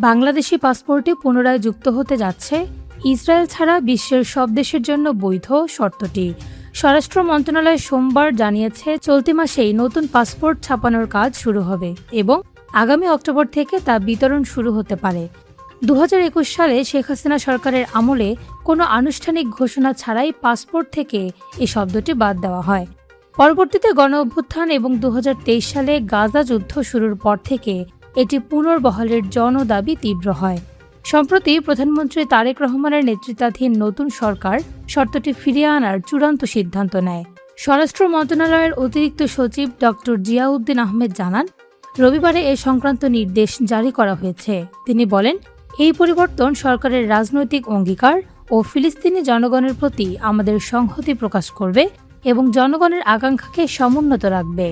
বাংলাদেশি পাসপোর্টে পুনরায় যুক্ত হতে যাচ্ছে ইসরায়েল ছাড়া বিশ্বের সব দেশের জন্য বৈধ শর্তটি। স্বরাষ্ট্র মন্ত্রণালয় সোমবার জানিয়েছে, চলতি মাসেই নতুন পাসপোর্ট ছাপানোর কাজ শুরু হবে এবং আগামী অক্টোবর থেকে তা বিতরণ শুরু হতে পারে। 2021 সালে শেখ হাসিনা সরকারের আমলে কোনো আনুষ্ঠানিক ঘোষণা ছাড়াই পাসপোর্ট থেকে এই শব্দটি বাদ দেওয়া হয়। পরবর্তীতে গণঅভ্যুত্থান এবং 2023 সালে গাজা যুদ্ধ শুরুর পর থেকে এটি পুনর্বহালের জনদাবি তীব্র হয়। সম্প্রতি প্রধানমন্ত্রী তারেক রহমানের নেতৃত্বাধীন নতুন সরকার শর্তটি ফিরিয়ে আনার চূড়ান্ত সিদ্ধান্ত নেয়। স্বরাষ্ট্র মন্ত্রণালয়ের অতিরিক্ত সচিব ডক্টর জিয়াউদ্দিন আহমেদ জানান, রবিবারে এ সংক্রান্ত নির্দেশ জারি করা হয়েছে। তিনি বলেন, এই পরিবর্তন সরকারের রাজনৈতিক অঙ্গীকার ও ফিলিস্তিনি জনগণের প্রতি আমাদের সংহতি প্রকাশ করবে এবং জনগণের আকাঙ্ক্ষাকে সমুন্নত রাখবে।